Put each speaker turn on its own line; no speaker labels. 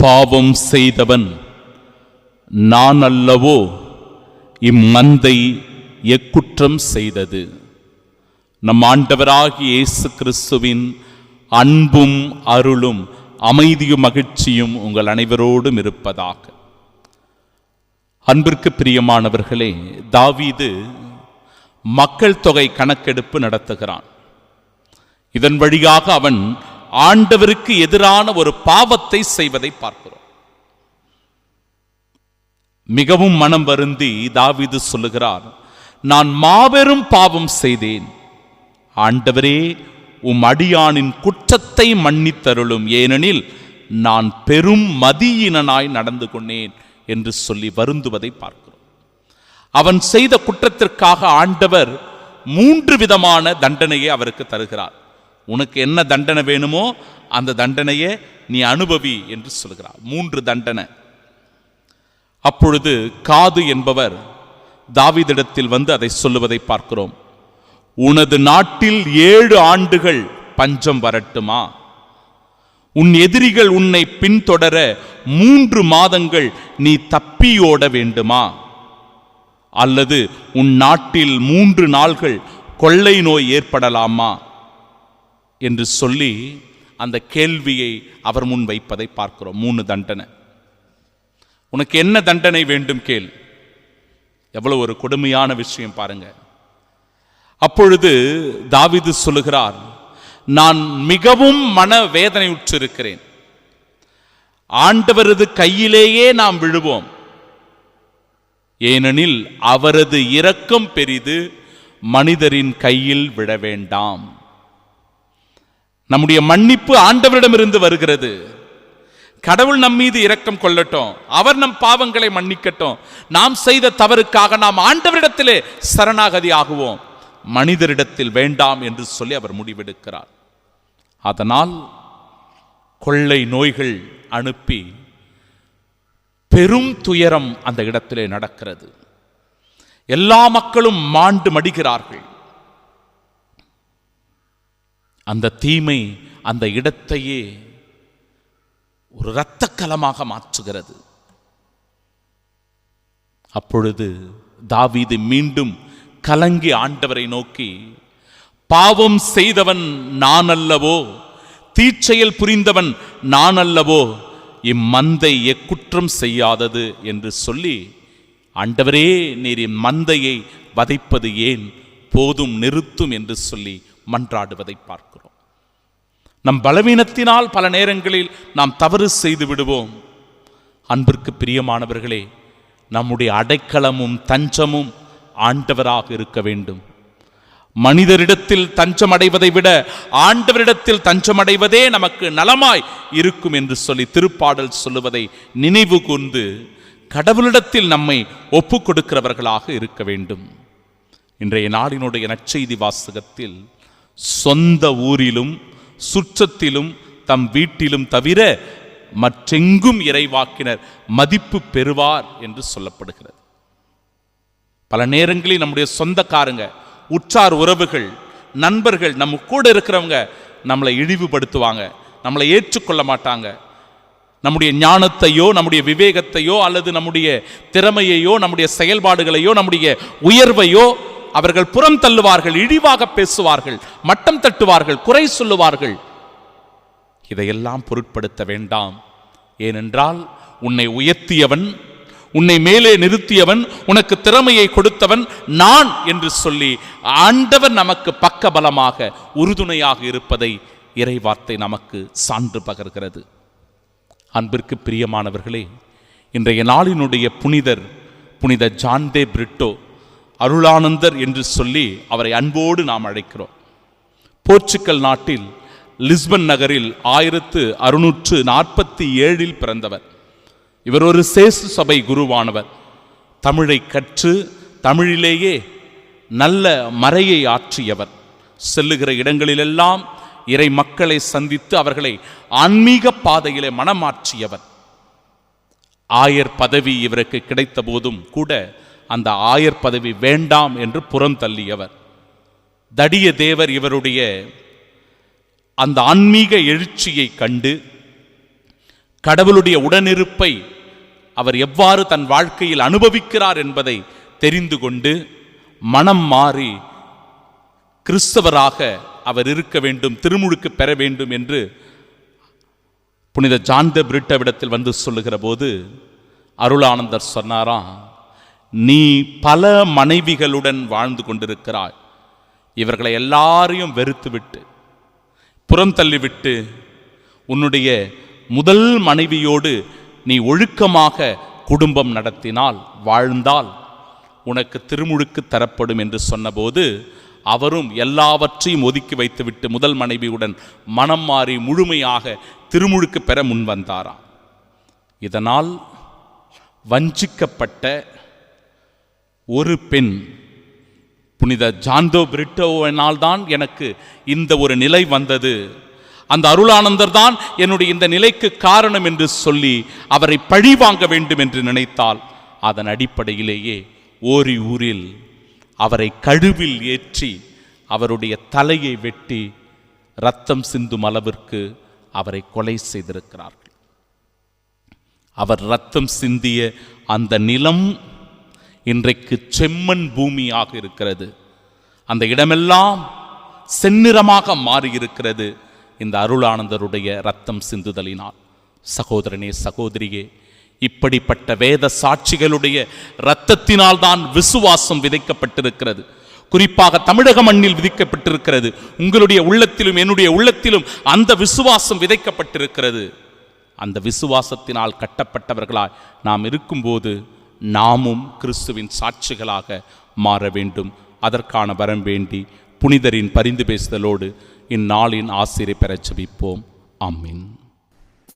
பாவம் செய்தவன் நான் அல்லவோ, இம்மந்தை எக்குற்றம் செய்தது. நம் ஆண்டவராகிய இயேசு கிறிஸ்துவின் அன்பும் அருளும் அமைதியும் மகிழ்ச்சியும் உங்கள் அனைவரோடும் இருப்பதாக. அன்பிற்கு பிரியமானவர்களே, தாவீது மக்கள் தொகை கணக்கெடுப்பு நடத்துகிறான். இதன் வழியாக அவன் ஆண்டவருக்கு எதிரான ஒரு பாவத்தை செய்வதை பார்க்கிறோம். மிகவும் மனம் வருந்தி தாவீது சொல்லுகிறார், நான் மாபெரும் பாவம் செய்தேன். ஆண்டவரே, உம் அடியானின் குற்றத்தை மன்னித்தருளும், ஏனெனில் நான் பெரும் மதியினனாய் நடந்து கொண்டேன் என்று சொல்லி வருந்துவதை பார்க்கிறோம். அவன் செய்த குற்றத்திற்காக ஆண்டவர் 3 விதமான தண்டனையை அவருக்கு தருகிறார். உனக்கு என்ன தண்டனை வேணுமோ அந்த தண்டனையை நீ அனுபவி என்று சொல்கிறார். 3 தண்டனை. அப்பொழுது காது என்பவர் தாவீதிடத்தில் வந்து அதை சொல்லுவதை பார்க்கிறோம். உனது நாட்டில் 7 ஆண்டுகள் பஞ்சம் வரட்டுமா? உன் எதிரிகள் உன்னை பின்தொடர 3 மாதங்கள் நீ தப்பியோட வேண்டுமா? அல்லது உன் நாட்டில் 3 நாள்கள் கொள்ளை நோய் ஏற்படலாமா என்று சொல்லி அந்த கேள்வியை அவர் முன் வைப்பதை பார்க்கிறோம். 3 தண்டனை. உனக்கு என்ன தண்டனை வேண்டும் கேள். எவ்வளவு ஒரு கொடுமையான விஷயம் பாருங்க. அப்பொழுது தாவீது சொல்லுகிறார், நான் மிகவும் மனவேதனை உற்றிருக்கிறேன். ஆண்டவரது கையிலேயே நாம் விழுவோம், ஏனெனில் அவரது இரக்கம் பெரிது, மனிதரின் கையில் விழ வேண்டாம். நம்முடைய மன்னிப்பு ஆண்டவரிடமிருந்து வருகிறது. கடவுள் நம் மீது இரக்கம் கொள்ளட்டும், அவர் நம் பாவங்களை மன்னிக்கட்டும். நாம் செய்த தவறுக்காக நாம் ஆண்டவரிடத்திலே சரணாகதி ஆகுவோம், மனிதரிடத்தில் வேண்டாம் என்று சொல்லி அவர் முடிவெடுக்கிறார். அதனால் கொள்ளை நோய்கள் அனுப்பி பெரும் துயரம் அந்த இடத்திலே நடக்கிறது. எல்லா மக்களும் மாண்டு மடிகிறார்கள். அந்த தீமை அந்த இடத்தையே ஒரு இரத்தக்கலமாக மாற்றுகிறது. அப்பொழுது தாவீது மீண்டும் கலங்கி ஆண்டவரை நோக்கி, பாவம் செய்தவன் நான் அல்லவோ, தீச்செயல் புரிந்தவன் நான் அல்லவோ, இம்மந்தை எக்குற்றம் செய்யாதது என்று சொல்லி, ஆண்டவரே, நீர் இம்மந்தையை வதைப்பது ஏன்? போதும், நிறுத்தும் என்று சொல்லி மன்றாடுவதை பார்க்கிறோம். நம் பலவீனத்தினால் பல நேரங்களில் நாம் தவறு செய்து விடுவோம். அன்பிற்கு பிரியமானவர்களே, நம்முடைய அடைக்கலமும் தஞ்சமும் ஆண்டவராக இருக்க வேண்டும். மனிதரிடத்தில் தஞ்சம் அடைவதை விட ஆண்டவரிடத்தில் தஞ்சம் அடைவதே நமக்கு நலமாய் இருக்கும் என்று சொல்லி திருப்பாடல் சொல்லுவதை நினைவு கூர்ந்து கடவுளிடத்தில் நம்மை ஒப்பு கொடுக்கிறவர்களாக இருக்க வேண்டும். இன்றைய நாளினுடைய நற்செய்தி வாசகத்தில் சொந்த ஊரிலும் சுற்றத்திலும் தம் வீட்டிலும் தவிர மற்றெங்கும் இறைவாக்கினர் மதிப்பு பெறுவார் என்று சொல்லப்படுகிறது. பல நேரங்களில் நம்முடைய சொந்தக்காரங்க, உற்றார் உறவுகள், நண்பர்கள், நம்ம கூட இருக்கிறவங்க நம்மளை இழிவுபடுத்துவாங்க, நம்மளை ஏற்றுக்கொள்ள மாட்டாங்க. நம்முடைய ஞானத்தையோ நம்முடைய விவேகத்தையோ அல்லது நம்முடைய திறமையையோ நம்முடைய செயல்பாடுகளையோ நம்முடைய உயர்வையோ அவர்கள் புறம் தள்ளுவார்கள், இழிவாக பேசுவார்கள், மட்டம் தட்டுவார்கள், குறை சொல்லுவார்கள். இதையெல்லாம் பொருட்படுத்த வேண்டாம். ஏனென்றால் உன்னை உயர்த்தியவன், உன்னை மேலே நிறுத்தியவன், உனக்கு திறமையை கொடுத்தவன் நான் என்று சொல்லி ஆண்டவர் நமக்கு பக்கபலமாக உறுதுணையாக இருப்பதை இறைவார்த்தை நமக்கு சான்று பகர்கிறது. அன்பிற்கு பிரியமானவர்களே, இன்றைய நாளினுடைய புனித ஜான் தே பிரிட்டோ அருளானந்தர் என்று சொல்லி அவரை அன்போடு நாம் அழைக்கிறோம். போர்ச்சுகல் நாட்டில் லிஸ்பன் நகரில் 1647 பிறந்தவர். இவர் ஒரு சேசு சபை குருவானவர். தமிழை கற்று தமிழிலேயே நல்ல மறையை ஆற்றியவர். செல்லுகிற இடங்களிலெல்லாம் இறை மக்களை சந்தித்து அவர்களை ஆன்மீக பாதையிலே மனமாற்றியவர். ஆயர் பதவி இவருக்கு கிடைத்த போதும் கூட அந்த ஆயர் பதவி வேண்டாம் என்று புறம் தள்ளியவர். தடிய தேவர் இவருடைய அந்த ஆன்மீக எழுச்சியை கண்டு கடவுளுடைய உடனிருப்பை அவர் எவ்வாறு தன் வாழ்க்கையில் அனுபவிக்கிறார் என்பதை தெரிந்து கொண்டு மனம் மாறி கிறிஸ்தவராக அவர் இருக்க வேண்டும், திருமுழுக்கு பெற வேண்டும் என்று புனித ஜான் த பிரிட்டோவிடத்தில் வந்து சொல்லுகிற போது அருளானந்தர் சொன்னாராம், நீ பல மனைவிகளுடன் வாழ்ந்து கொண்டிருக்கிறாய், இவர்களை எல்லாரையும் வெறுத்துவிட்டு புறம் தள்ளிவிட்டு உன்னுடைய முதல் மனைவியோடு நீ ஒழுக்கமாக குடும்பம் நடத்தினால், வாழ்ந்தால் உனக்கு திருமுழுக்கு தரப்படும் என்று சொன்னபோது அவரும் எல்லாவற்றையும் ஒதுக்கி வைத்துவிட்டு முதல் மனைவியுடன் மனம் மாறி முழுமையாக திருமுழுக்கு பெற முன்வந்தாராம். இதனால் வஞ்சிக்கப்பட்ட ஒரு பெண் புனித ஜான் த பிரிட்டோவினால் தான் எனக்கு இந்த ஒரு நிலை வந்தது, அந்த அருளானந்தர் தான் என்னுடைய இந்த நிலைக்கு காரணம் என்று சொல்லி அவரை பழி வாங்க வேண்டும் என்று நினைத்தால், அதன் அடிப்படையிலேயே ஓரி ஊரில் அவரை கழுவில் ஏற்றி அவருடைய தலையை வெட்டி இரத்தம் சிந்தும் அளவிற்கு அவரை கொலை செய்திருக்கிறார்கள். அவர் இரத்தம் சிந்திய அந்த நிலம் இன்றைக்கு செம்மண் பூமியாக இருக்கிறது. அந்த இடமெல்லாம் செந்நிறமாக மாறியிருக்கிறது இந்த அருளானந்தருடைய இரத்தம் சிந்துதலினால். சகோதரனே, சகோதரியே, இப்படிப்பட்ட வேத சாட்சிகளுடைய இரத்தத்தினால் தான் விசுவாசம் விதைக்கப்பட்டிருக்கிறது. குறிப்பாக தமிழக மண்ணில் விதிக்கப்பட்டிருக்கிறது. உங்களுடைய உள்ளத்திலும் என்னுடைய உள்ளத்திலும் அந்த விசுவாசம் விதைக்கப்பட்டிருக்கிறது. அந்த விசுவாசத்தினால் கட்டப்பட்டவர்களாய் நாம் இருக்கும்போது நாமும் கிறிஸ்துவின் சாட்சிகளாக மாற வேண்டும். அதற்கான வரம் வேண்டி புனிதரின் பரிந்து பேசுதலோடு இந்நாளின் ஆசிரை பெறச் ஜெபிப்போம். ஆமீன்.